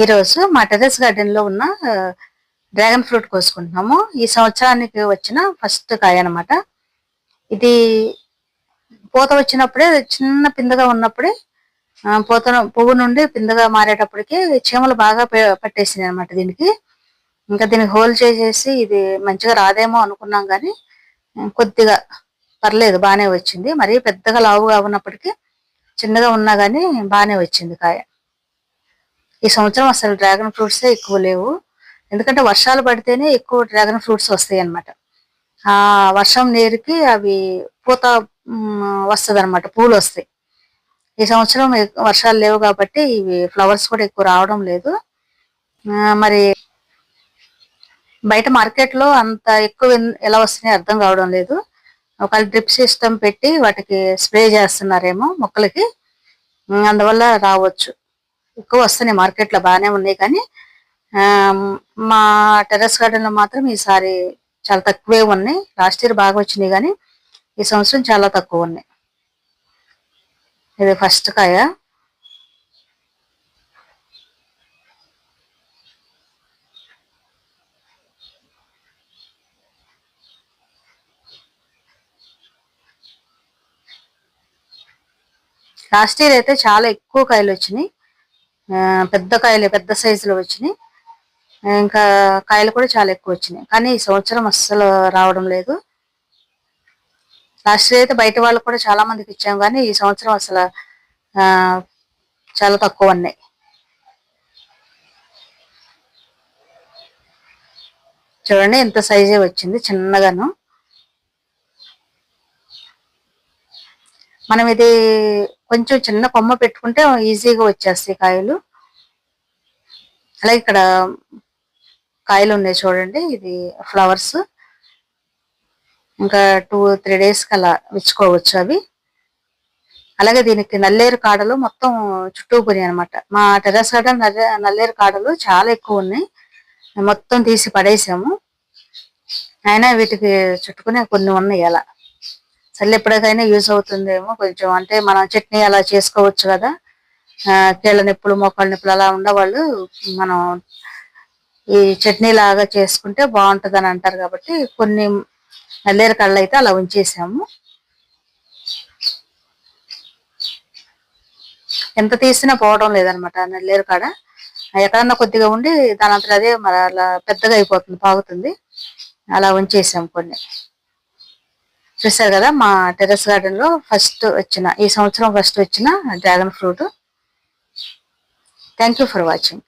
ఈరోజు మా terrace garden లో ఉన్న డ్రాగన్ ఫ్రూట్ కోసుకుంటున్నాము. ఈ సంవత్సరానికి వచ్చిన ఫస్ట్ కాయ అన్నమాట. ఇది పూత వచ్చినప్పుడే, చిన్న పిందగా ఉన్నప్పుడే, పువ్వు నుండి పిందగా మారేటప్పటికి చీమలు బాగా పట్టేసినాయి అనమాట దీనికి. ఇంకా దీనికి హోల్ చేసేసి ఇది మంచిగా రాదేమో అనుకున్నాం, కానీ కొద్దిగా పర్లేదు, బాగానే వచ్చింది. మరీ పెద్దగా లావుగా ఉన్నప్పటికీ చిన్నగా ఉన్నా కానీ బాగానే వచ్చింది కాయ. ఈ సంవత్సరం అసలు డ్రాగన్ ఫ్రూట్స్ ఎక్కువ లేవు, ఎందుకంటే వర్షాలు పడితేనే ఎక్కువ డ్రాగన్ ఫ్రూట్స్ వస్తాయి అన్నమాట. ఆ వర్షం నీరుకి అవి పూత వస్తుంది అనమాట, పూలు వస్తాయి. ఈ సంవత్సరం వర్షాలు లేవు కాబట్టి ఇవి ఫ్లవర్స్ కూడా ఎక్కువ రావడం లేదు. మరి బయట మార్కెట్ లో అంత ఎక్కువ ఎలా వస్తున్నాయి అర్థం కావడం లేదు. ఒకవేళ డ్రిప్ సిస్టమ్ పెట్టి వాటికి స్ప్రే చేస్తున్నారేమో మొక్కలకి, అందువల్ల రావచ్చు. ఎక్కువ వస్తున్నాయి మార్కెట్ లో, బాగానే ఉన్నాయి, కానీ మా టెర్రస్ గార్డెన్ లో మాత్రం ఈసారి చాలా తక్కువే ఉన్నాయి. లాస్ట్ ఇయర్ బాగా వచ్చినాయి, కానీ ఈ సంవత్సరం చాలా తక్కువ ఉన్నాయి. ఇది ఫస్ట్ కాయ. లాస్ట్ ఇయర్ అయితే చాలా ఎక్కువ కాయలు వచ్చినాయి, పెద్ద కాయలు, పెద్ద సైజులో వచ్చినాయి. ఇంకా కాయలు కూడా చాలా ఎక్కువ వచ్చినాయి, కానీ ఈ సంవత్సరం అస్సలు రావడం లేదు. లాస్ట్ ఇయర్ అయితే బయట వాళ్ళు కూడా చాలా మందికి ఇచ్చాం, కానీ ఈ సంవత్సరం అసలు చాలా తక్కువ ఉన్నాయి. చూడండి ఎంత సైజే వచ్చింది, చిన్నగాను. మనం ఇది కొంచెం చిన్న కొమ్మ పెట్టుకుంటే ఈజీగా వచ్చేస్తాయి కాయలు. అలాగే ఇక్కడ కాయలు ఉన్నాయి చూడండి, ఇది ఫ్లవర్స్. ఇంకా 2-3 days అలా విచ్చుకోవచ్చు అవి. అలాగే దీనికి నల్లేరు కాడలు మొత్తం చుట్టూ పోయినాయి అనమాట. మా టెర్రస్ గార్డెన్ నల్లేరు కాడలు చాలా ఎక్కువ ఉన్నాయి, మొత్తం తీసి పడేసాము. అయినా వీటికి చుట్టుకునే కొన్ని ఉన్నాయి. అలా చల్లి ఎప్పటికైనా యూజ్ అవుతుందేమో కొంచెం, అంటే మనం చట్నీ అలా చేసుకోవచ్చు కదా. కీళ్ళ నొప్పులు, మోకాళ్ళ నొప్పులు అలా ఉండేవాళ్ళు మనం ఈ చట్నీ లాగా చేసుకుంటే బాగుంటుంది అని అంటారు, కాబట్టి కొన్ని నల్లేరు కళ్ళు అయితే అలా ఉంచేసాము. ఎంత తీసినా పోవడం లేదనమాట నల్లేరు కాడ. ఎక్కడన్నా కొద్దిగా ఉండి దాని అంతా అదే మరి అలా పెద్దగా అయిపోతుంది, పాగుతుంది. అలా ఉంచేసాము కొన్ని. చూసారు కదా మా టెర్రస్ గార్డెన్ లో ఈ సంవత్సరం ఫస్ట్ వచ్చిన dragon fruit. Thank you for watching.